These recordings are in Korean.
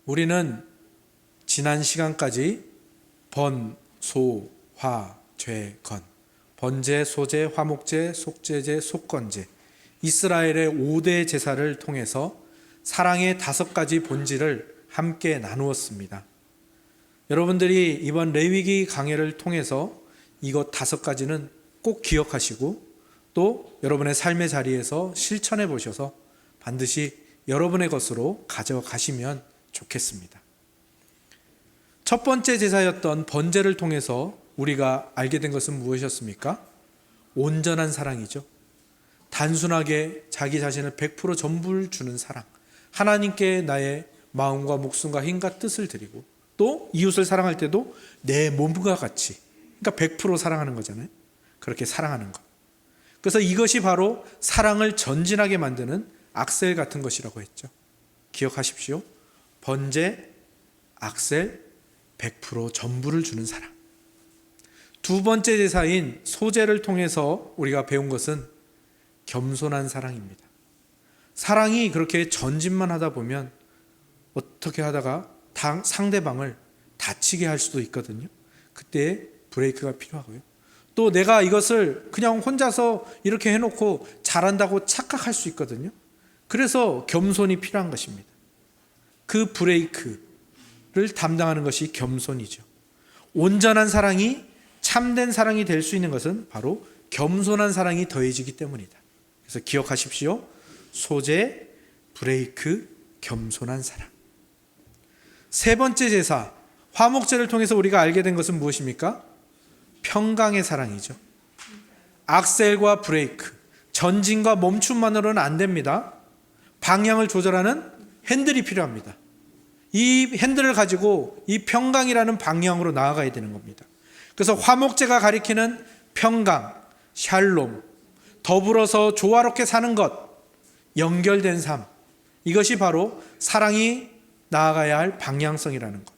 우리는 지난 시간까지 번, 소, 화, 죄, 건, 번제, 소제, 화목제, 속제제, 속건제, 이스라엘의 5대 제사를 통해서 사랑의 5가지 본질을 함께 나누었습니다. 여러분들이 이번 레위기 강해를 통해서 이것 5가지는 꼭 기억하시고 또 여러분의 삶의 자리에서 실천해 보셔서 반드시 여러분의 것으로 가져가시면 좋겠습니다. 첫 번째 제사였던 번제를 통해서 우리가 알게 된 것은 무엇이었습니까? 온전한 사랑이죠. 단순하게 자기 자신을 100% 전부를 주는 사랑, 하나님께 나의 마음과 목숨과 힘과 뜻을 드리고 또 이웃을 사랑할 때도 내 몸과 같이, 그러니까 100% 사랑하는 거잖아요. 그렇게 사랑하는 것. 그래서 이것이 바로 사랑을 전진하게 만드는 악셀 같은 것이라고 했죠. 기억하십시오. 번제, 악셀, 100% 전부를 주는 사랑. 두 번째 제사인 소제를 통해서 우리가 배운 것은 겸손한 사랑입니다. 사랑이 그렇게 전진만 하다 보면 어떻게 하다가 상대방을 다치게 할 수도 있거든요. 그때 브레이크가 필요하고요. 또 내가 이것을 그냥 혼자서 이렇게 해놓고 잘한다고 착각할 수 있거든요. 그래서 겸손이 필요한 것입니다. 그 브레이크를 담당하는 것이 겸손이죠. 온전한 사랑이 참된 사랑이 될 수 있는 것은 바로 겸손한 사랑이 더해지기 때문이다. 그래서 기억하십시오. 소제, 브레이크, 겸손한 사랑. 세 번째 제사, 화목제를 통해서 우리가 알게 된 것은 무엇입니까? 평강의 사랑이죠. 악셀과 브레이크, 전진과 멈춤만으로는 안 됩니다. 방향을 조절하는 핸들이 필요합니다. 이 핸들을 가지고 이 평강이라는 방향으로 나아가야 되는 겁니다. 그래서 화목제가 가리키는 평강, 샬롬, 더불어서 조화롭게 사는 것, 연결된 삶, 이것이 바로 사랑이 나아가야 할 방향성이라는 것.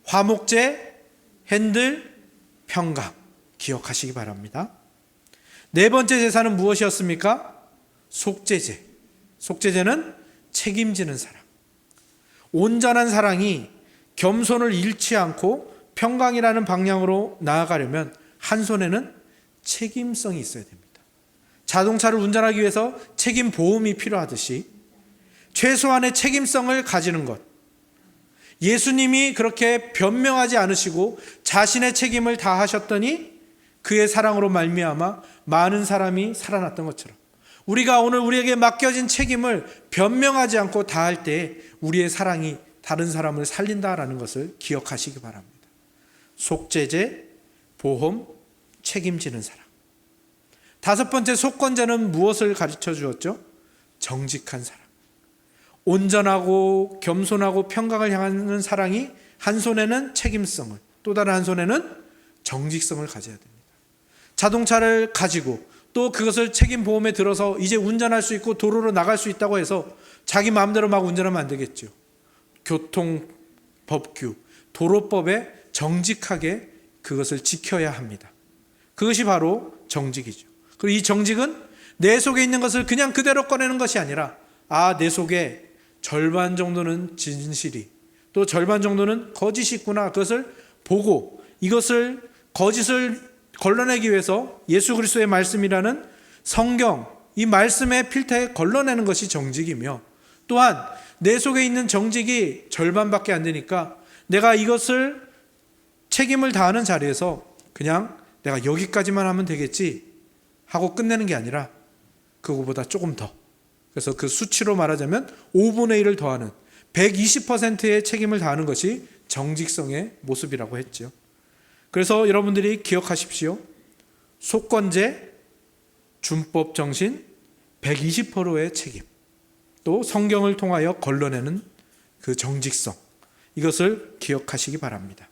화목제, 핸들, 평강, 기억하시기 바랍니다. 네 번째 제사는 무엇이었습니까? 속제제. 속제제는 책임지는 사랑. 온전한 사랑이 겸손을 잃지 않고 평강이라는 방향으로 나아가려면 한 손에는 책임성이 있어야 됩니다. 자동차를 운전하기 위해서 책임 보험이 필요하듯이 최소한의 책임성을 가지는 것. 예수님이 그렇게 변명하지 않으시고 자신의 책임을 다하셨더니 그의 사랑으로 말미암아 많은 사람이 살아났던 것처럼 우리가 오늘 우리에게 맡겨진 책임을 변명하지 않고 다할 때 우리의 사랑이 다른 사람을 살린다라는 것을 기억하시기 바랍니다. 속제제, 보험, 책임지는 사랑. 다섯 번째 속건제는 무엇을 가르쳐 주었죠? 정직한 사랑. 온전하고 겸손하고 평강을 향하는 사랑이 한 손에는 책임성을, 또 다른 한 손에는 정직성을 가져야 됩니다. 자동차를 가지고 또 그것을 책임보험에 들어서 이제 운전할 수 있고 도로로 나갈 수 있다고 해서 자기 마음대로 막 운전하면 안 되겠죠. 교통법규, 도로법에 정직하게 그것을 지켜야 합니다. 그것이 바로 정직이죠. 그리고 이 정직은 내 속에 있는 것을 그냥 그대로 꺼내는 것이 아니라 내 속에 절반 정도는 진실이 또 절반 정도는 거짓이 있구나. 그것을 보고 이것을 거짓을 걸러내기 위해서 예수 그리스도의 말씀이라는 성경, 이 말씀의 필터에 걸러내는 것이 정직이며 또한 내 속에 있는 정직이 절반밖에 안 되니까 내가 이것을 책임을 다하는 자리에서 그냥 내가 여기까지만 하면 되겠지 하고 끝내는 게 아니라 그거보다 조금 더, 그래서 그 수치로 말하자면 5분의 1을 더하는 120%의 책임을 다하는 것이 정직성의 모습이라고 했죠. 그래서 여러분들이 기억하십시오. 속건제, 준법 정신, 120%의 책임, 또 성경을 통하여 걸러내는 그 정직성, 이것을 기억하시기 바랍니다.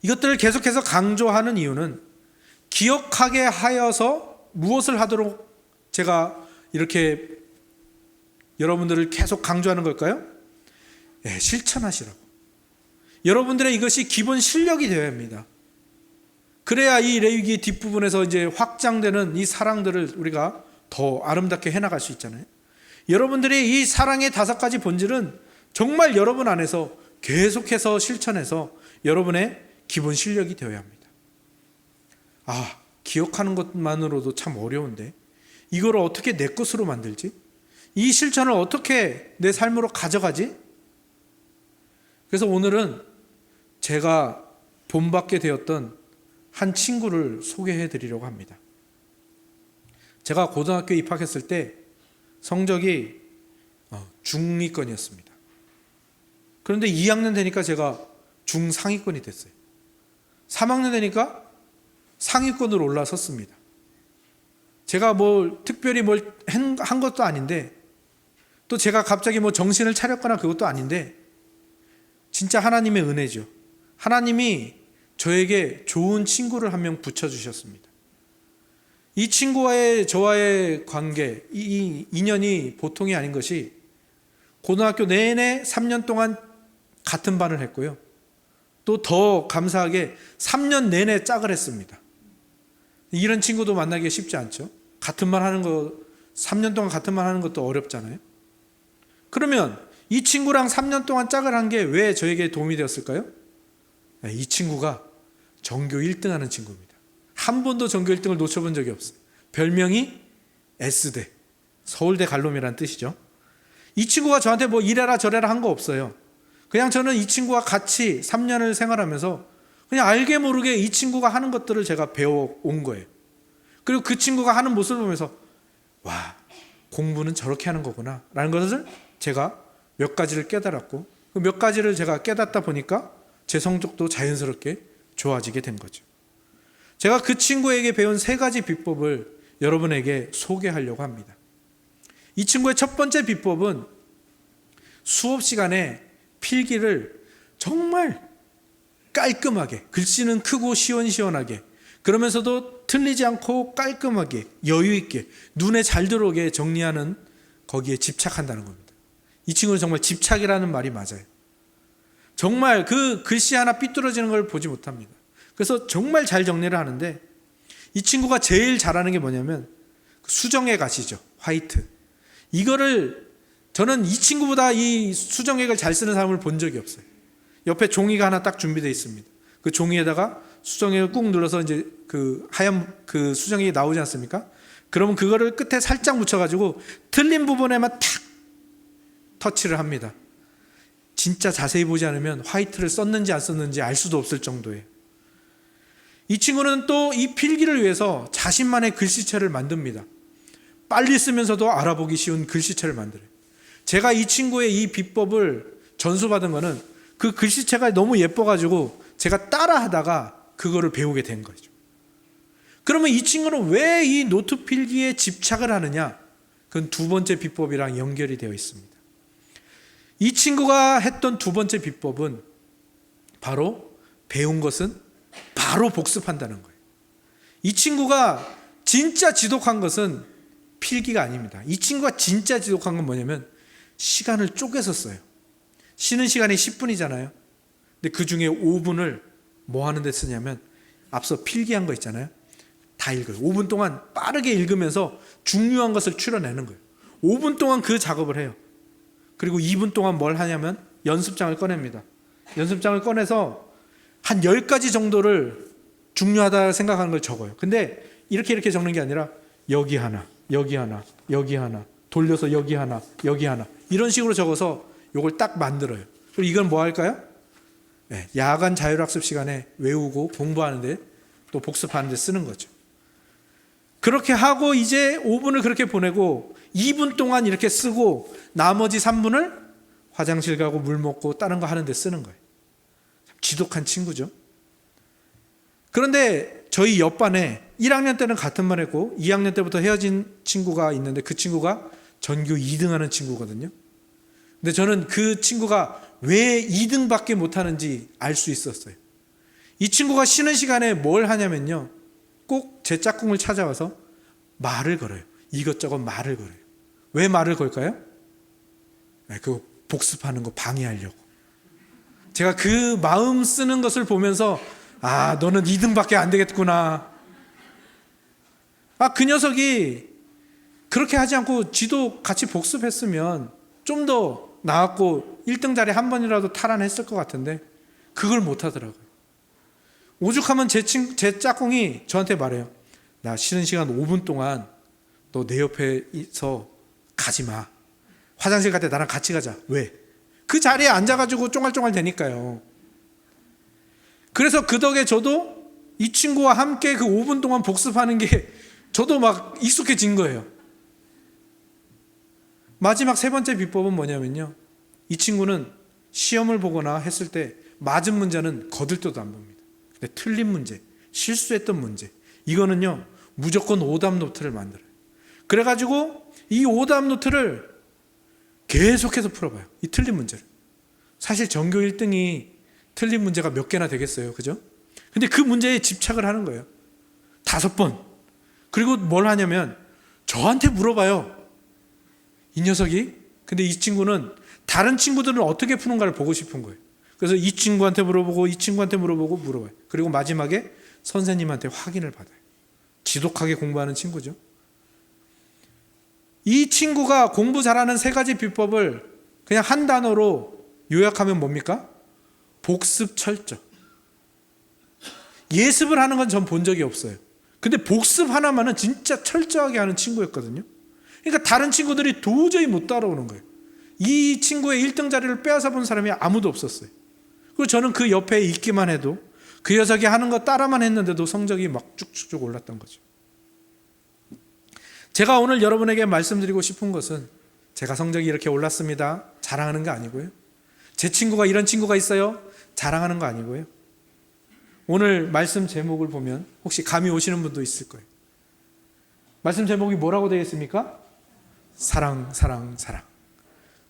이것들을 계속해서 강조하는 이유는 기억하게 하여서 무엇을 하도록 제가 이렇게 여러분들을 계속 강조하는 걸까요? 실천하시라고. 여러분들의 이것이 기본 실력이 되어야 합니다. 그래야 이 레위기 뒷부분에서 이제 확장되는 이 사랑들을 우리가 더 아름답게 해나갈 수 있잖아요. 여러분들이 이 사랑의 5가지 본질은 정말 여러분 안에서 계속해서 실천해서 여러분의 기본 실력이 되어야 합니다. 기억하는 것만으로도 참 어려운데 이걸 어떻게 내 것으로 만들지? 이 실천을 어떻게 내 삶으로 가져가지? 그래서 오늘은 제가 본받게 되었던 한 친구를 소개해 드리려고 합니다. 제가 고등학교에 입학했을 때 성적이 중위권이었습니다. 그런데 2학년 되니까 제가 중상위권이 됐어요. 3학년 되니까 상위권으로 올라섰습니다. 제가 특별히 한 것도 아닌데, 또 제가 갑자기 정신을 차렸거나 그것도 아닌데, 진짜 하나님의 은혜죠. 하나님이 저에게 좋은 친구를 한 명 붙여주셨습니다. 이 친구와의 저와의 관계, 이 인연이 보통이 아닌 것이, 고등학교 내내 3년 동안 같은 반을 했고요. 또 더 감사하게 3년 내내 짝을 했습니다. 이런 친구도 만나기가 쉽지 않죠. 같은 말 하는 거, 3년 동안 같은 말 하는 것도 어렵잖아요. 그러면 이 친구랑 3년 동안 짝을 한 게 왜 저에게 도움이 되었을까요? 이 친구가 전교 1등 하는 친구입니다. 한 번도 전교 1등을 놓쳐본 적이 없어요. 별명이 S대, 서울대 갈놈이라는 뜻이죠. 이 친구가 저한테 이래라 저래라 한 거 없어요. 그냥 저는 이 친구와 같이 3년을 생활하면서 그냥 알게 모르게 이 친구가 하는 것들을 제가 배워온 거예요. 그리고 그 친구가 하는 모습을 보면서 공부는 저렇게 하는 거구나 라는 것을 제가 몇 가지를 깨달았고, 그 몇 가지를 제가 깨닫다 보니까 제 성적도 자연스럽게 좋아지게 된 거죠. 제가 그 친구에게 배운 3가지 비법을 여러분에게 소개하려고 합니다. 이 친구의 첫 번째 비법은 수업 시간에 필기를 정말 깔끔하게, 글씨는 크고 시원시원하게, 그러면서도 틀리지 않고 깔끔하게 여유 있게 눈에 잘 들어오게 정리하는, 거기에 집착한다는 겁니다. 이 친구는 정말 집착이라는 말이 맞아요. 정말 그 글씨 하나 삐뚤어지는 걸 보지 못합니다. 그래서 정말 잘 정리를 하는데, 이 친구가 제일 잘하는 게 뭐냐면 수정액 아시죠? 화이트. 이거를 저는 이 친구보다 이 수정액을 잘 쓰는 사람을 본 적이 없어요. 옆에 종이가 하나 딱 준비되어 있습니다. 그 종이에다가 수정액을 꾹 눌러서 이제 그 하얀 그 수정액이 나오지 않습니까? 그러면 그거를 끝에 살짝 묻혀가지고 틀린 부분에만 탁 터치를 합니다. 진짜 자세히 보지 않으면 화이트를 썼는지 안 썼는지 알 수도 없을 정도예요. 이 친구는 또 이 필기를 위해서 자신만의 글씨체를 만듭니다. 빨리 쓰면서도 알아보기 쉬운 글씨체를 만들어요. 제가 이 친구의 이 비법을 전수받은 거는 그 글씨체가 너무 예뻐가지고 제가 따라하다가 그거를 배우게 된 거죠. 그러면 이 친구는 왜 이 노트 필기에 집착을 하느냐? 그건 두 번째 비법이랑 연결이 되어 있습니다. 이 친구가 했던 두 번째 비법은 바로 배운 것은 바로 복습한다는 거예요. 이 친구가 진짜 지독한 것은 필기가 아닙니다. 이 친구가 진짜 지독한 건 뭐냐면 시간을 쪼개서 써요. 쉬는 시간이 10분이잖아요. 근데 그 중에 5분을 뭐 하는 데 쓰냐면 앞서 필기한 거 있잖아요. 다 읽어요. 5분 동안 빠르게 읽으면서 중요한 것을 추려내는 거예요. 5분 동안 그 작업을 해요. 그리고 2분 동안 뭘 하냐면 연습장을 꺼냅니다. 연습장을 꺼내서 한 10가지 정도를 중요하다 생각하는 걸 적어요. 근데 이렇게 적는 게 아니라 여기 하나, 여기 하나, 여기 하나, 돌려서 여기 하나, 여기 하나, 이런 식으로 적어서 이걸 딱 만들어요. 그리고 이건 뭐 할까요? 야간 자율학습 시간에 외우고 공부하는데 또 복습하는데 쓰는 거죠. 그렇게 하고 이제 5분을 그렇게 보내고 2분 동안 이렇게 쓰고 나머지 3분을 화장실 가고 물 먹고 다른 거 하는데 쓰는 거예요. 지독한 친구죠. 그런데 저희 옆반에 1학년 때는 같은 반 했고 2학년 때부터 헤어진 친구가 있는데 그 친구가 전교 2등 하는 친구거든요. 근데 저는 그 친구가 왜 2등밖에 못하는지 알 수 있었어요. 이 친구가 쉬는 시간에 뭘 하냐면요, 꼭 제 짝꿍을 찾아와서 말을 걸어요. 이것저것 말을 걸어요. 왜 말을 걸까요? 그 복습하는 거 방해하려고. 제가 그 마음 쓰는 것을 보면서 너는 2등밖에 안 되겠구나. 그 녀석이 그렇게 하지 않고 지도 같이 복습했으면 좀 더 나았고 1등 자리 한 번이라도 탈환했을 것 같은데 그걸 못 하더라고요. 오죽하면 제 짝꿍이 저한테 말해요. 나 쉬는 시간 5분 동안 너 내 옆에 있어 가지 마. 화장실 갈 때 나랑 같이 가자. 왜? 그 자리에 앉아가지고 쫑알쫑알 되니까요. 그래서 그 덕에 저도 이 친구와 함께 그 5분 동안 복습하는 게 저도 막 익숙해진 거예요. 마지막 세 번째 비법은 뭐냐면요, 이 친구는 시험을 보거나 했을 때 맞은 문제는 거들떠도 안 봅니다. 근데 틀린 문제, 실수했던 문제, 이거는요 무조건 오답 노트를 만들어요. 그래가지고 이 오답 노트를 계속해서 풀어봐요. 이 틀린 문제를. 사실 전교 1등이 틀린 문제가 몇 개나 되겠어요, 그죠? 근데 그 문제에 집착을 하는 거예요. 5번. 그리고 뭘 하냐면 저한테 물어봐요, 이 녀석이. 근데 이 친구는 다른 친구들은 어떻게 푸는가를 보고 싶은 거예요. 그래서 이 친구한테 물어보고 이 친구한테 물어봐요. 그리고 마지막에 선생님한테 확인을 받아요. 지독하게 공부하는 친구죠. 이 친구가 공부 잘하는 3가지 비법을 그냥 한 단어로 요약하면 뭡니까? 복습 철저. 예습을 하는 건 전 본 적이 없어요. 근데 복습 하나만은 진짜 철저하게 하는 친구였거든요. 그러니까 다른 친구들이 도저히 못 따라오는 거예요. 이 친구의 1등 자리를 빼앗아 본 사람이 아무도 없었어요. 그리고 저는 그 옆에 있기만 해도 그 녀석이 하는 거 따라만 했는데도 성적이 막 쭉쭉쭉 올랐던 거죠. 제가 오늘 여러분에게 말씀드리고 싶은 것은 제가 성적이 이렇게 올랐습니다, 자랑하는 거 아니고요. 제 친구가 이런 친구가 있어요, 자랑하는 거 아니고요. 오늘 말씀 제목을 보면 혹시 감이 오시는 분도 있을 거예요. 말씀 제목이 뭐라고 되겠습니까? 사랑, 사랑, 사랑.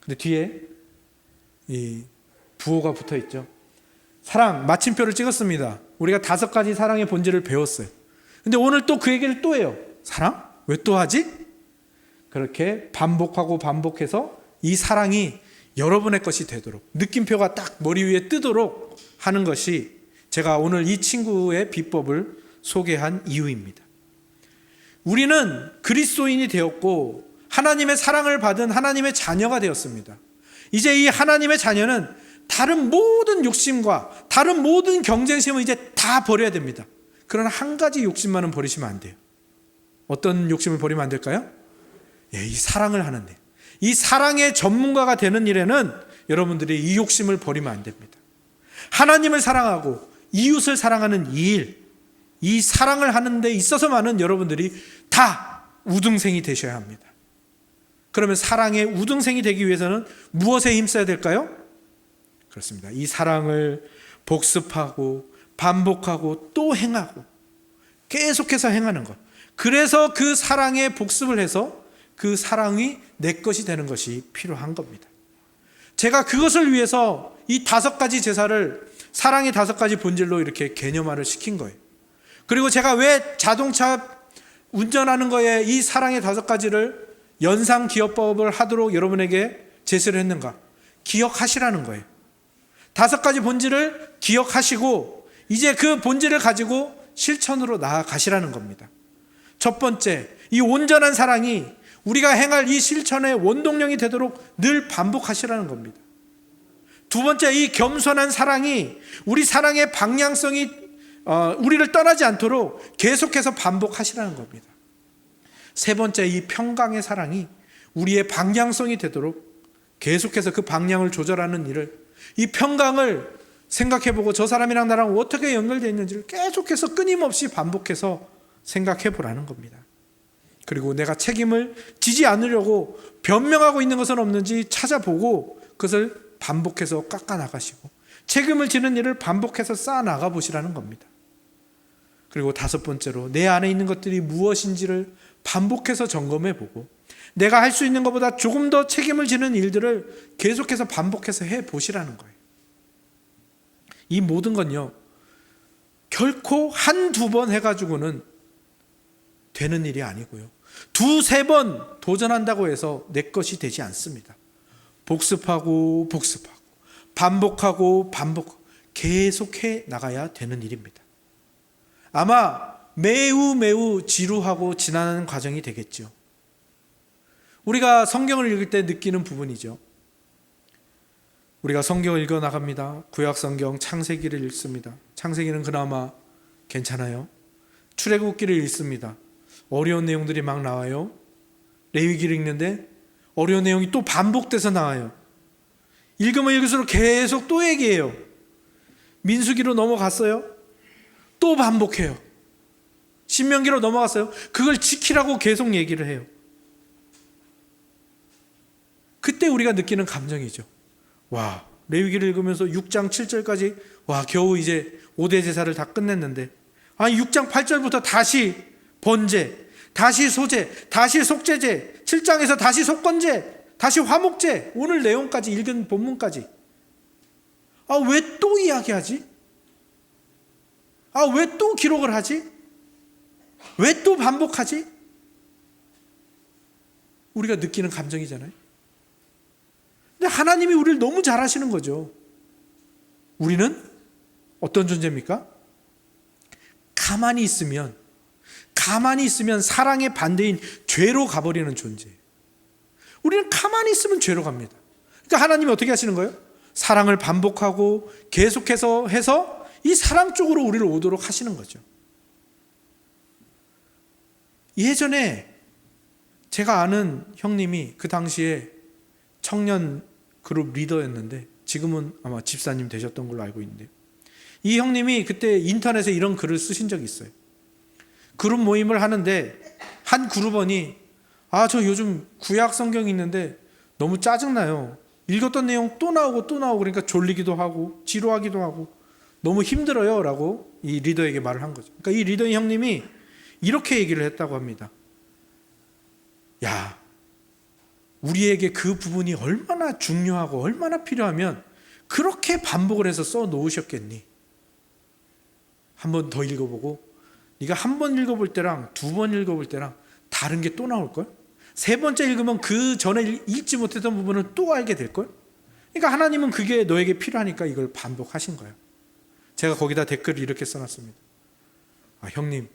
근데 뒤에 이 부호가 붙어 있죠. 사랑, 마침표를 찍었습니다. 우리가 5가지 사랑의 본질을 배웠어요. 근데 오늘 또 그 얘기를 또 해요. 사랑? 왜 또 하지? 그렇게 반복하고 반복해서 이 사랑이 여러분의 것이 되도록, 느낌표가 딱 머리 위에 뜨도록 하는 것이 제가 오늘 이 친구의 비법을 소개한 이유입니다. 우리는 그리스도인이 되었고 하나님의 사랑을 받은 하나님의 자녀가 되었습니다. 이제 이 하나님의 자녀는 다른 모든 욕심과 다른 모든 경쟁심을 이제 다 버려야 됩니다. 그러나 한 가지 욕심만은 버리시면 안 돼요. 어떤 욕심을 버리면 안 될까요? 이 사랑을 하는 일. 이 사랑의 전문가가 되는 일에는 여러분들이 이 욕심을 버리면 안 됩니다. 하나님을 사랑하고 이웃을 사랑하는 이 일, 이 사랑을 하는 데 있어서만은 여러분들이 다 우등생이 되셔야 합니다. 그러면 사랑의 우등생이 되기 위해서는 무엇에 힘써야 될까요? 그렇습니다. 이 사랑을 복습하고 반복하고 또 행하고 계속해서 행하는 것. 그래서 그 사랑의 복습을 해서 그 사랑이 내 것이 되는 것이 필요한 겁니다. 제가 그것을 위해서 이 5가지 제사를 사랑의 5가지 본질로 이렇게 개념화를 시킨 거예요. 그리고 제가 왜 자동차 운전하는 거에 이 사랑의 5가지를 연상기억법을 하도록 여러분에게 제시를 했는가? 기억하시라는 거예요. 5가지 본질을 기억하시고 이제 그 본질을 가지고 실천으로 나아가시라는 겁니다. 첫 번째, 이 온전한 사랑이 우리가 행할 이 실천의 원동력이 되도록 늘 반복하시라는 겁니다. 두 번째, 이 겸손한 사랑이 우리 사랑의 방향성이 우리를 떠나지 않도록 계속해서 반복하시라는 겁니다. 세 번째, 이 평강의 사랑이 우리의 방향성이 되도록 계속해서 그 방향을 조절하는 일을, 이 평강을 생각해보고 저 사람이랑 나랑 어떻게 연결되어 있는지를 계속해서 끊임없이 반복해서 생각해 보라는 겁니다. 그리고 내가 책임을 지지 않으려고 변명하고 있는 것은 없는지 찾아보고 그것을 반복해서 깎아 나가시고 책임을 지는 일을 반복해서 쌓아 나가 보시라는 겁니다. 그리고 5번째로 내 안에 있는 것들이 무엇인지를 반복해서 점검해 보고 내가 할 수 있는 것보다 조금 더 책임을 지는 일들을 계속해서 반복해서 해 보시라는 거예요. 이 모든 건요, 결코 1-2번 해가지고는 되는 일이 아니고요, 2-3번 도전한다고 해서 내 것이 되지 않습니다. 복습하고 복습하고 반복하고 반복, 계속해 나가야 되는 일입니다. 아마 매우 지루하고 지난한 과정이 되겠죠. 우리가 성경을 읽을 때 느끼는 부분이죠. 우리가 성경을 읽어 나갑니다. 구약 성경 창세기를 읽습니다. 창세기는 그나마 괜찮아요. 출애굽기를 읽습니다. 어려운 내용들이 막 나와요. 레위기를 읽는데 어려운 내용이 또 반복돼서 나와요. 읽으면 읽을수록 계속 또 얘기해요. 민수기로 넘어갔어요. 또 반복해요. 신명기로 넘어갔어요. 그걸 지키라고 계속 얘기를 해요. 그때 우리가 느끼는 감정이죠. 와, 레위기를 읽으면서 6장 7절까지 와, 겨우 이제 5대 제사를 다 끝냈는데, 아니 6장 8절부터 다시 번제, 다시 소제, 다시 속죄제, 7장에서 다시 속건제, 다시 화목제, 오늘 내용까지 읽은 본문까지. 아, 왜 또 이야기하지? 아, 왜 또 기록을 하지? 왜 또 반복하지? 우리가 느끼는 감정이잖아요. 근데 하나님이 우리를 너무 잘 아시는 거죠. 우리는 어떤 존재입니까? 가만히 있으면 사랑의 반대인 죄로 가버리는 존재예요. 우리는 가만히 있으면 죄로 갑니다. 그러니까 하나님이 어떻게 하시는 거예요? 사랑을 반복하고 계속해서 해서 이 사랑 쪽으로 우리를 오도록 하시는 거죠. 예전에 제가 아는 형님이 그 당시에 청년 그룹 리더였는데 지금은 아마 집사님 되셨던 걸로 알고 있는데, 이 형님이 그때 인터넷에 이런 글을 쓰신 적이 있어요. 그룹 모임을 하는데 한 그룹원이 저 요즘 구약 성경이 있는데 너무 짜증나요. 읽었던 내용 또 나오고 그러니까 졸리기도 하고 지루하기도 하고 너무 힘들어요 라고 이 리더에게 말을 한 거죠. 그러니까 이 리더 형님이 이렇게 얘기를 했다고 합니다. 야, 우리에게 그 부분이 얼마나 중요하고 얼마나 필요하면 그렇게 반복을 해서 써 놓으셨겠니? 한 번 더 읽어보고 네가 한 번 읽어볼 때랑 두 번 읽어볼 때랑 다른 게 또 나올걸? 세 번째 읽으면 그 전에 읽지 못했던 부분을 또 알게 될걸? 그러니까 하나님은 그게 너에게 필요하니까 이걸 반복하신 거예요. 제가 거기다 댓글을 이렇게 써놨습니다. 형님,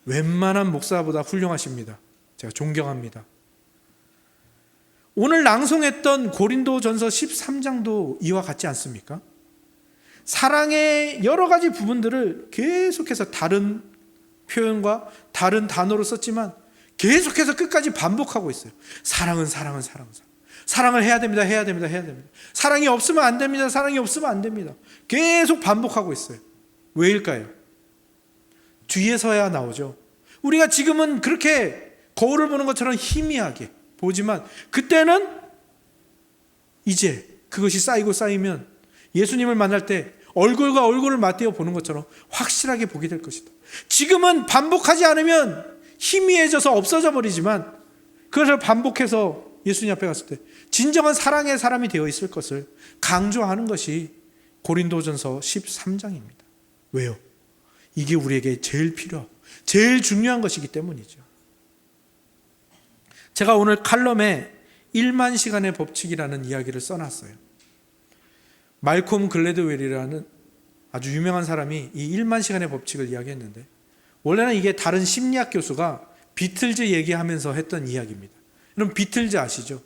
웬만한 목사보다 훌륭하십니다. 제가 존경합니다. 오늘 낭송했던 고린도전서 13장도 이와 같지 않습니까? 사랑의 여러 가지 부분들을 계속해서 다른 표현과 다른 단어로 썼지만 계속해서 끝까지 반복하고 있어요. 사랑은 사랑을 해야 됩니다. 사랑이 없으면 안 됩니다. 사랑이 없으면 안 됩니다. 계속 반복하고 있어요. 왜일까요? 뒤에서야 나오죠. 우리가 지금은 그렇게 거울을 보는 것처럼 희미하게 보지만 그때는 이제 그것이 쌓이면 예수님을 만날 때 얼굴과 얼굴을 맞대어 보는 것처럼 확실하게 보게 될 것이다. 지금은 반복하지 않으면 희미해져서 없어져 버리지만 그것을 반복해서 예수님 앞에 갔을 때 진정한 사랑의 사람이 되어 있을 것을 강조하는 것이 고린도전서 13장입니다. 왜요? 이게 우리에게 제일 필요하고 제일 중요한 것이기 때문이죠. 제가 오늘 칼럼에 1만 시간의 법칙이라는 이야기를 써놨어요. 말콤 글래드웰이라는 아주 유명한 사람이 이 1만 시간의 법칙을 이야기했는데, 원래는 이게 다른 심리학 교수가 비틀즈 얘기하면서 했던 이야기입니다. 여러분 비틀즈 아시죠?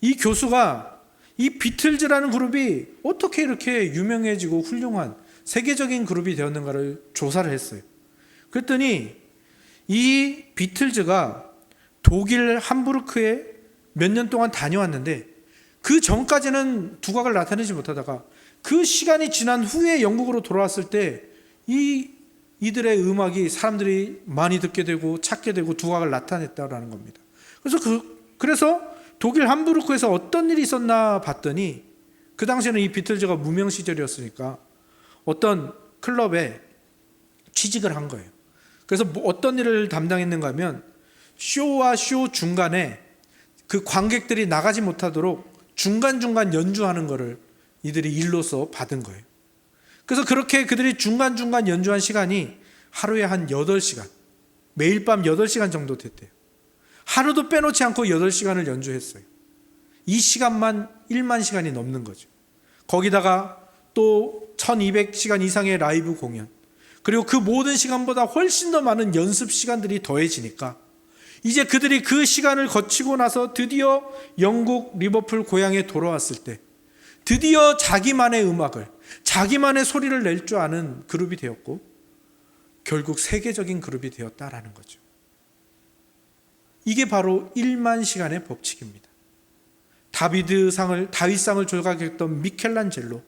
이 교수가 이 비틀즈라는 그룹이 어떻게 이렇게 유명해지고 훌륭한 세계적인 그룹이 되었는가를 조사를 했어요. 그랬더니 이 비틀즈가 독일 함부르크에 몇 년 동안 다녀왔는데 그 전까지는 두각을 나타내지 못하다가 그 시간이 지난 후에 영국으로 돌아왔을 때 이들의 음악이 사람들이 많이 듣게 되고 찾게 되고 두각을 나타냈다라는 겁니다. 그래서 독일 함부르크에서 어떤 일이 있었나 봤더니 그 당시에는 이 비틀즈가 무명 시절이었으니까 어떤 클럽에 취직을 한 거예요. 그래서 어떤 일을 담당했는가 하면 쇼와 쇼 중간에 그 관객들이 나가지 못하도록 중간중간 연주하는 거를 이들이 일로서 받은 거예요. 그래서 그렇게 그들이 중간중간 연주한 시간이 하루에 한 8시간, 매일 밤 8시간 정도 됐대요. 하루도 빼놓지 않고 8시간을 연주했어요. 이 시간만 1만 시간이 넘는 거죠. 거기다가 또 1200시간 이상의 라이브 공연, 그리고 그 모든 시간보다 훨씬 더 많은 연습 시간들이 더해지니까 이제 그들이 그 시간을 거치고 나서 드디어 영국 리버풀 고향에 돌아왔을 때 드디어 자기만의 음악을, 자기만의 소리를 낼 줄 아는 그룹이 되었고 결국 세계적인 그룹이 되었다라는 거죠. 이게 바로 1만 시간의 법칙입니다. 다윗상을 조각했던 미켈란젤로,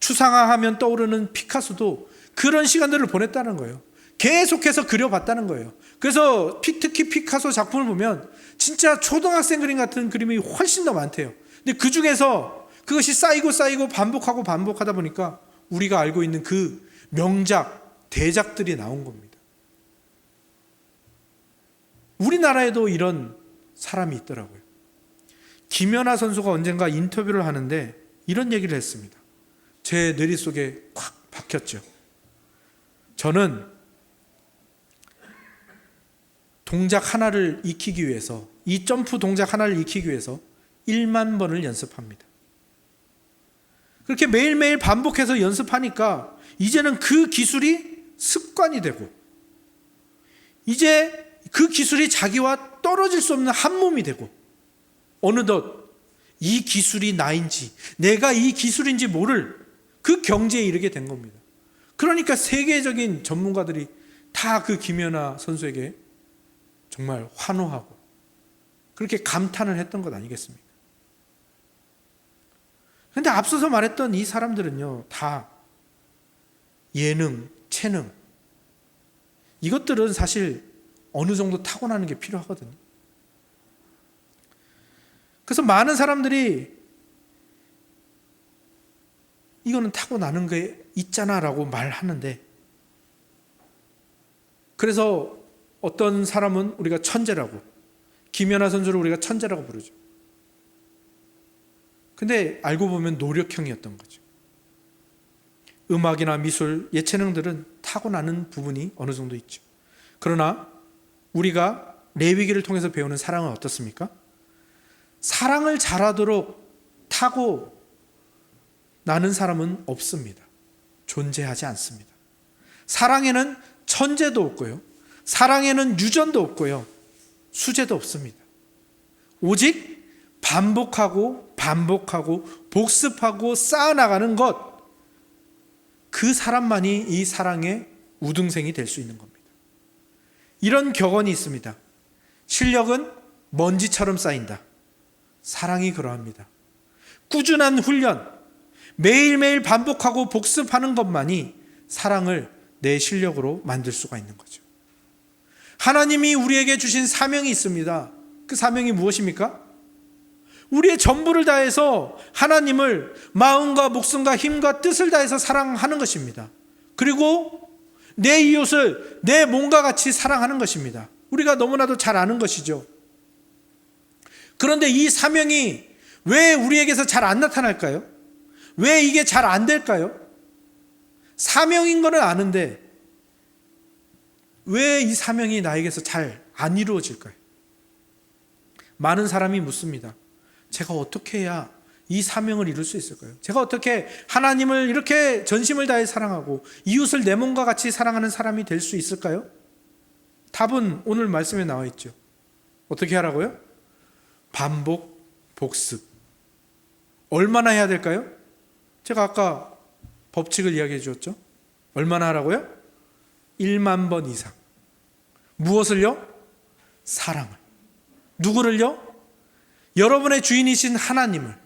추상화하면 떠오르는 피카소도 그런 시간들을 보냈다는 거예요. 계속해서 그려봤다는 거예요. 그래서 특히 피카소 작품을 보면 진짜 초등학생 그림 같은 그림이 훨씬 더 많대요. 근데 그 중에서 그것이 쌓이고 반복하다 보니까 우리가 알고 있는 그 명작, 대작들이 나온 겁니다. 우리나라에도 이런 사람이 있더라고요. 김연아 선수가 언젠가 인터뷰를 하는데 이런 얘기를 했습니다. 제 뇌리 속에 콱 박혔죠. 저는 동작 하나를 익히기 위해서, 이 점프 동작 하나를 익히기 위해서 1만 번을 연습합니다. 그렇게 매일매일 반복해서 연습하니까 이제는 그 기술이 습관이 되고, 이제 그 기술이 자기와 떨어질 수 없는 한 몸이 되고, 어느덧 이 기술이 나인지, 내가 이 기술인지 모를 그 경지에 이르게 된 겁니다. 그러니까 세계적인 전문가들이 다 그 김연아 선수에게 정말 환호하고 그렇게 감탄을 했던 것 아니겠습니까? 그런데 앞서서 말했던 이 사람들은요, 다 예능, 체능, 이것들은 사실 어느 정도 타고나는 게 필요하거든요. 그래서 많은 사람들이 이거는 타고나는 게 있잖아 라고 말하는데, 그래서 어떤 사람은 우리가 천재라고, 김연아 선수를 우리가 천재라고 부르죠. 근데 알고 보면 노력형이었던 거죠. 음악이나 미술, 예체능들은 타고나는 부분이 어느 정도 있죠. 그러나 우리가 레위기를 통해서 배우는 사랑은 어떻습니까? 사랑을 잘하도록 타고 나는 사람은 없습니다. 존재하지 않습니다. 사랑에는 천재도 없고요, 사랑에는 유전도 없고요, 수재도 없습니다. 오직 반복하고 복습하고 쌓아나가는 것, 그 사람만이 이 사랑의 우등생이 될 수 있는 겁니다. 이런 격언이 있습니다. 실력은 먼지처럼 쌓인다. 사랑이 그러합니다. 꾸준한 훈련, 매일매일 반복하고 복습하는 것만이 사랑을 내 실력으로 만들 수가 있는 거죠. 하나님이 우리에게 주신 사명이 있습니다. 그 사명이 무엇입니까? 우리의 전부를 다해서 하나님을 마음과 목숨과 힘과 뜻을 다해서 사랑하는 것입니다. 그리고 내 이웃을 내 몸과 같이 사랑하는 것입니다. 우리가 너무나도 잘 아는 것이죠. 그런데 이 사명이 왜 우리에게서 잘 안 나타날까요? 왜 이게 잘 안 될까요? 사명인 거는 아는데 왜 이 사명이 나에게서 잘 안 이루어질까요? 많은 사람이 묻습니다. 제가 어떻게 해야 이 사명을 이룰 수 있을까요? 제가 어떻게 하나님을 이렇게 전심을 다해 사랑하고 이웃을 내 몸과 같이 사랑하는 사람이 될 수 있을까요? 답은 오늘 말씀에 나와 있죠. 어떻게 하라고요? 반복, 복습. 얼마나 해야 될까요? 제가 아까 법칙을 이야기해 주었죠. 얼마나 하라고요? 1만 번 이상. 무엇을요? 사랑을. 누구를요? 여러분의 주인이신 하나님을,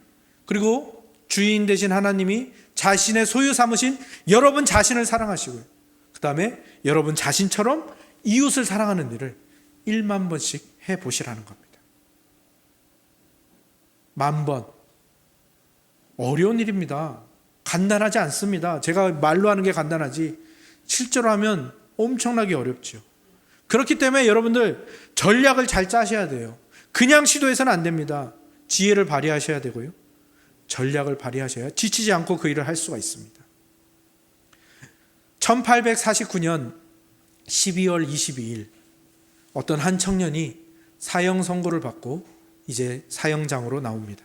그리고 주인 되신 하나님이 자신의 소유 삼으신 여러분 자신을 사랑하시고요, 그 다음에 여러분 자신처럼 이웃을 사랑하는 일을 1만 번씩 해보시라는 겁니다. 10,000번. 어려운 일입니다. 간단하지 않습니다. 제가 말로 하는 게 간단하지 실제로 하면 엄청나게 어렵죠. 그렇기 때문에 여러분들 전략을 잘 짜셔야 돼요. 그냥 시도해서는 안 됩니다. 지혜를 발휘하셔야 되고요, 전략을 발휘하셔야 지치지 않고 그 일을 할 수가 있습니다. 1849년 12월 22일 어떤 한 청년이 사형 선고를 받고 이제 사형장으로 나옵니다.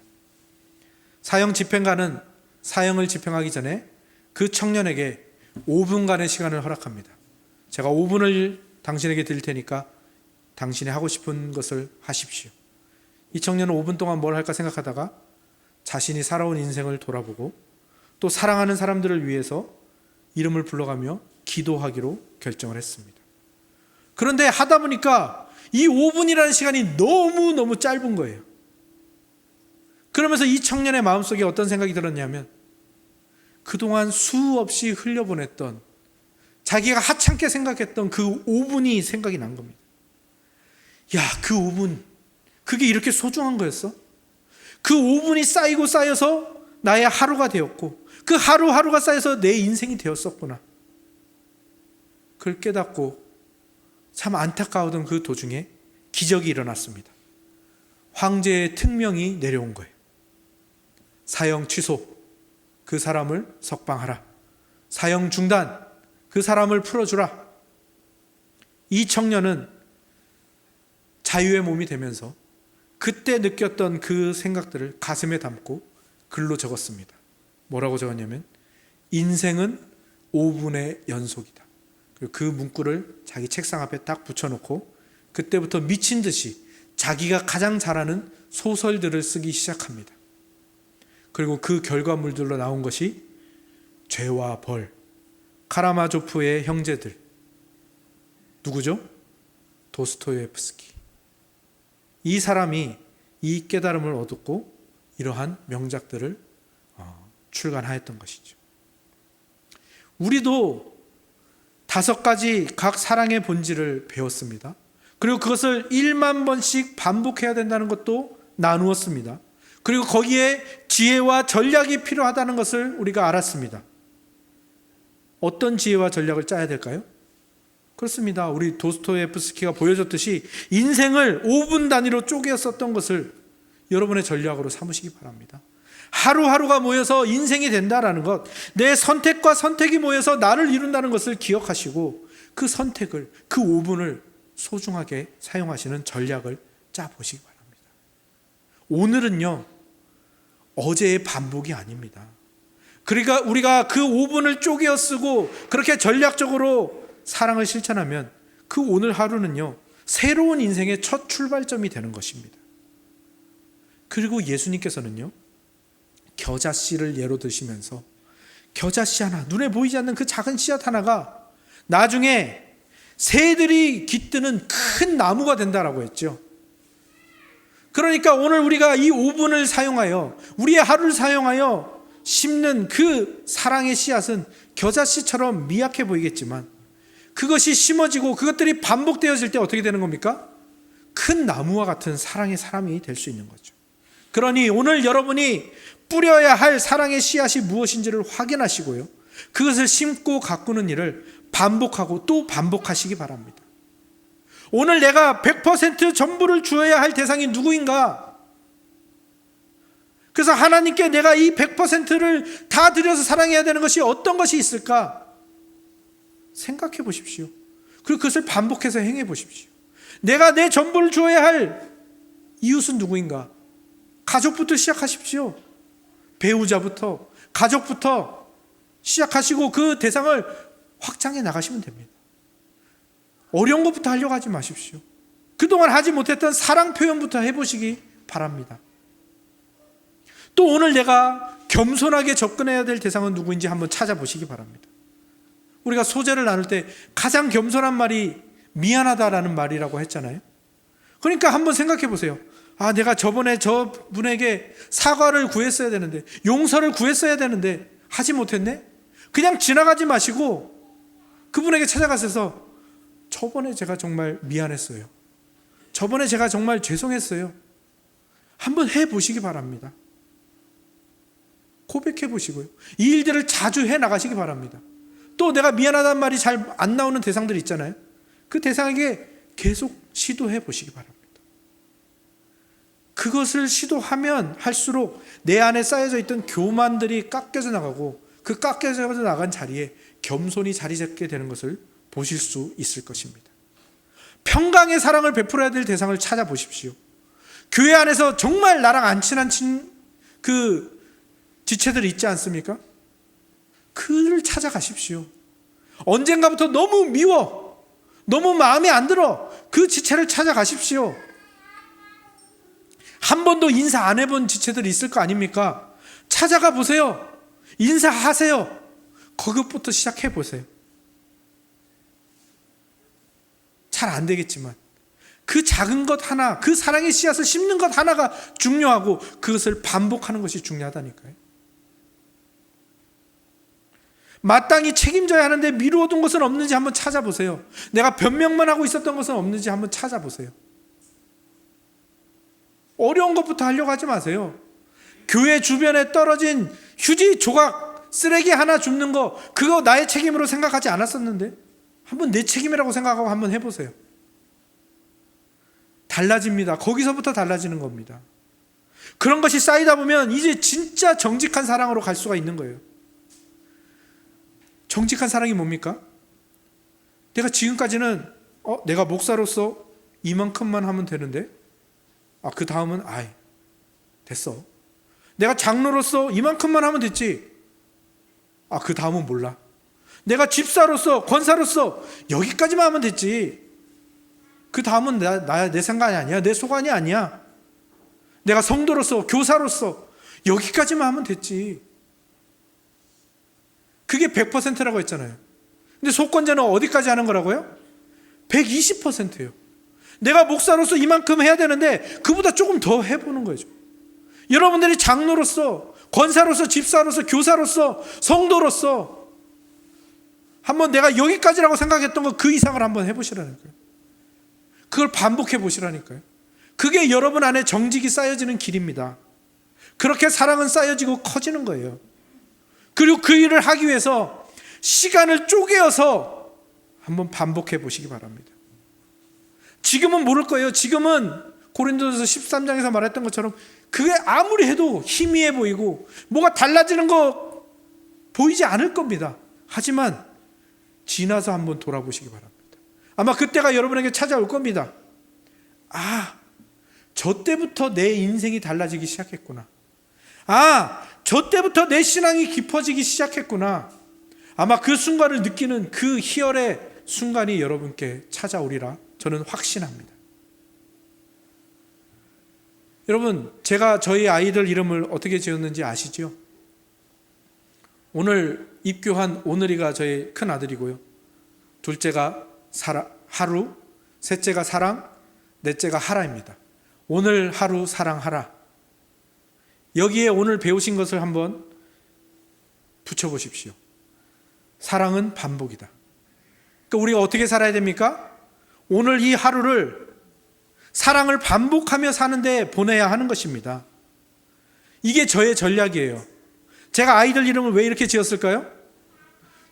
사형 집행관은 사형을 집행하기 전에 그 청년에게 5분간의 시간을 허락합니다. 제가 5분을 당신에게 드릴 테니까 당신이 하고 싶은 것을 하십시오. 이 청년은 5분 동안 뭘 할까 생각하다가 자신이 살아온 인생을 돌아보고 또 사랑하는 사람들을 위해서 이름을 불러가며 기도하기로 결정을 했습니다. 그런데 하다 보니까 이 5분이라는 시간이 너무너무 짧은 거예요. 그러면서 이 청년의 마음속에 어떤 생각이 들었냐면 그동안 수없이 흘려보냈던 자기가 하찮게 생각했던 그 5분이 생각이 난 겁니다. 야, 그 5분, 그게 이렇게 소중한 거였어? 그 5분이 쌓이고 쌓여서 나의 하루가 되었고 그 하루하루가 쌓여서 내 인생이 되었었구나. 그걸 깨닫고 참 안타까웠던 그 도중에 기적이 일어났습니다. 황제의 특명이 내려온 거예요. 사형 취소, 그 사람을 석방하라. 사형 중단, 그 사람을 풀어주라. 이 청년은 자유의 몸이 되면서 그때 느꼈던 그 생각들을 가슴에 담고 글로 적었습니다. 뭐라고 적었냐면 인생은 5분의 연속이다. 그리고 그 문구를 자기 책상 앞에 딱 붙여놓고 그때부터 미친 듯이 자기가 가장 잘하는 소설들을 쓰기 시작합니다. 그리고 그 결과물들로 나온 것이 죄와 벌, 카라마조프의 형제들, 누구죠? 도스토예프스키. 이 사람이 이 깨달음을 얻었고 이러한 명작들을 출간하였던 것이죠. 우리도 5가지 각 사랑의 본질을 배웠습니다. 그리고 그것을 1만 번씩 반복해야 된다는 것도 나누었습니다. 그리고 거기에 지혜와 전략이 필요하다는 것을 우리가 알았습니다. 어떤 지혜와 전략을 짜야 될까요? 그렇습니다. 우리 도스토예프스키가 보여줬듯이 인생을 5분 단위로 쪼개 썼던 것을 여러분의 전략으로 삼으시기 바랍니다. 하루하루가 모여서 인생이 된다는 것, 내 선택과 선택이 모여서 나를 이룬다는 것을 기억하시고 그 선택을, 그 5분을 소중하게 사용하시는 전략을 짜보시기 바랍니다. 오늘은요, 어제의 반복이 아닙니다. 그러니까 우리가 그 5분을 쪼개어 쓰고 그렇게 전략적으로 사랑을 실천하면 그 오늘 하루는요, 새로운 인생의 첫 출발점이 되는 것입니다. 그리고 예수님께서는요, 겨자씨를 예로 드시면서 겨자씨 하나, 눈에 보이지 않는 그 작은 씨앗 하나가 나중에 새들이 깃드는 큰 나무가 된다라고 했죠. 그러니까 오늘 우리가 이 5분을 사용하여, 우리의 하루를 사용하여 심는 그 사랑의 씨앗은 겨자씨처럼 미약해 보이겠지만 그것이 심어지고 그것들이 반복되어질 때 어떻게 되는 겁니까? 큰 나무와 같은 사랑의 사람이 될 수 있는 거죠. 그러니 오늘 여러분이 뿌려야 할 사랑의 씨앗이 무엇인지를 확인하시고요, 그것을 심고 가꾸는 일을 반복하고 또 반복하시기 바랍니다. 오늘 내가 100% 전부를 주어야 할 대상이 누구인가? 그래서 하나님께 내가 이 100%를 다 드려서 사랑해야 되는 것이 어떤 것이 있을까? 생각해 보십시오. 그리고 그것을 반복해서 행해 보십시오. 내가 내 전부를 주어야 할 이웃은 누구인가? 가족부터 시작하십시오. 배우자부터, 가족부터 시작하시고 그 대상을 확장해 나가시면 됩니다. 어려운 것부터 하려고 하지 마십시오. 그동안 하지 못했던 사랑 표현부터 해보시기 바랍니다. 또 오늘 내가 겸손하게 접근해야 될 대상은 누구인지 한번 찾아보시기 바랍니다. 우리가 소재를 나눌 때 가장 겸손한 말이 미안하다라는 말이라고 했잖아요. 그러니까 한번 생각해 보세요. 아, 내가 저번에 저분에게 사과를 구했어야 되는데, 용서를 구했어야 되는데 하지 못했네? 그냥 지나가지 마시고 그분에게 찾아가셔서 저번에 제가 정말 미안했어요. 저번에 제가 정말 죄송했어요. 한번 해보시기 바랍니다. 고백해 보시고요. 이 일들을 자주 해 나가시기 바랍니다. 또 내가 미안하다는 말이 잘 안 나오는 대상들 있잖아요. 그 대상에게 계속 시도해 보시기 바랍니다. 그것을 시도하면 할수록 내 안에 쌓여져 있던 교만들이 깎여져 나가고 그 깎여져 나간 자리에 겸손히 자리 잡게 되는 것을 보실 수 있을 것입니다. 평강의 사랑을 베풀어야 될 대상을 찾아보십시오. 교회 안에서 정말 나랑 안 친한 그 지체들이 있지 않습니까? 그를 찾아가십시오. 언젠가부터 너무 미워, 너무 마음에 안 들어, 그 지체를 찾아가십시오. 한 번도 인사 안 해본 지체들이 있을 거 아닙니까? 찾아가 보세요. 인사하세요. 그것부터 시작해 보세요. 잘 안 되겠지만 그 작은 것 하나, 그 사랑의 씨앗을 심는 것 하나가 중요하고 그것을 반복하는 것이 중요하다니까요. 마땅히 책임져야 하는데 미루어둔 것은 없는지 한번 찾아보세요. 내가 변명만 하고 있었던 것은 없는지 한번 찾아보세요. 어려운 것부터 하려고 하지 마세요. 교회 주변에 떨어진 휴지 조각, 쓰레기 하나 줍는 거, 그거 나의 책임으로 생각하지 않았었는데 한번 내 책임이라고 생각하고 한번 해보세요. 달라집니다. 거기서부터 달라지는 겁니다. 그런 것이 쌓이다 보면 이제 진짜 정직한 사랑으로 갈 수가 있는 거예요. 정직한 사랑이 뭡니까? 내가 지금까지는 내가 목사로서 이만큼만 하면 되는데 그 다음은 됐어. 내가 장로로서 이만큼만 하면 됐지. 그 다음은 몰라. 내가 집사로서 권사로서 여기까지만 하면 됐지. 그 다음은 내 상관이 아니야. 내 소관이 아니야. 내가 성도로서 교사로서 여기까지만 하면 됐지. 그게 100%라고 했잖아요. 근데 속건제는 어디까지 하는 거라고요? 120%예요. 내가 목사로서 이만큼 해야 되는데 그보다 조금 더 해보는 거죠. 여러분들이 장로로서, 권사로서, 집사로서, 교사로서, 성도로서 한번 내가 여기까지라고 생각했던 거 그 이상을 한번 해보시라는 거예요. 그걸 반복해 보시라니까요. 그게 여러분 안에 정직이 쌓여지는 길입니다. 그렇게 사랑은 쌓여지고 커지는 거예요. 그리고 그 일을 하기 위해서 시간을 쪼개어서 한번 반복해 보시기 바랍니다. 지금은 모를 거예요. 지금은 고린도전서 13장에서 말했던 것처럼 그게 아무리 해도 희미해 보이고 뭐가 달라지는 거 보이지 않을 겁니다. 하지만 지나서 한번 돌아보시기 바랍니다. 아마 그때가 여러분에게 찾아올 겁니다. 저 때부터 내 인생이 달라지기 시작했구나. 저 때부터 내 신앙이 깊어지기 시작했구나. 아마 그 순간을 느끼는 그 희열의 순간이 여러분께 찾아오리라 저는 확신합니다. 여러분, 제가 저희 아이들 이름을 어떻게 지었는지 아시죠? 오늘 입교한 오늘이가 저희 큰 아들이고요. 둘째가 하루, 셋째가 사랑, 넷째가 하라입니다. 오늘 하루 사랑하라. 여기에 오늘 배우신 것을 한번 붙여보십시오. 사랑은 반복이다. 그러니까 우리가 어떻게 살아야 됩니까? 오늘 이 하루를 사랑을 반복하며 사는데 보내야 하는 것입니다. 이게 저의 전략이에요. 제가 아이들 이름을 왜 이렇게 지었을까요?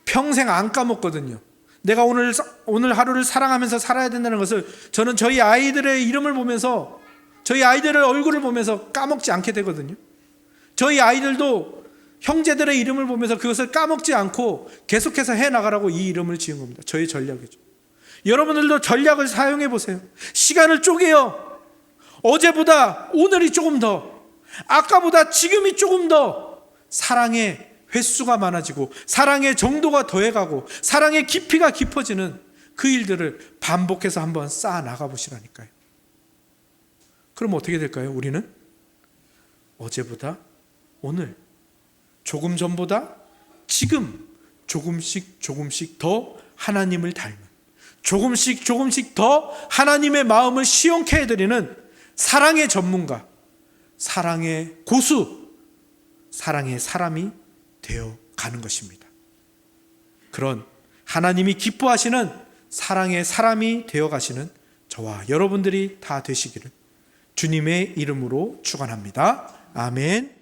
평생 안 까먹거든요. 내가 오늘 하루를 사랑하면서 살아야 된다는 것을 저는 저희 아이들의 이름을 보면서, 저희 아이들의 얼굴을 보면서 까먹지 않게 되거든요. 저희 아이들도 형제들의 이름을 보면서 그것을 까먹지 않고 계속해서 해나가라고 이 이름을 지은 겁니다. 저희 전략이죠. 여러분들도 전략을 사용해 보세요. 시간을 쪼개요. 어제보다 오늘이 조금 더, 아까보다 지금이 조금 더 사랑의 횟수가 많아지고 사랑의 정도가 더해가고 사랑의 깊이가 깊어지는 그 일들을 반복해서 한번 쌓아 나가 보시라니까요. 그럼 어떻게 될까요? 우리는 어제보다 오늘, 조금 전보다 지금 조금씩 더 하나님을 닮은, 조금씩 더 하나님의 마음을 시원케 해드리는 사랑의 전문가, 사랑의 고수, 사랑의 사람이 되어 가는 것입니다. 그런 하나님이 기뻐하시는 사랑의 사람이 되어 가시는 저와 여러분들이 다 되시기를 주님의 이름으로 축원합니다. 아멘.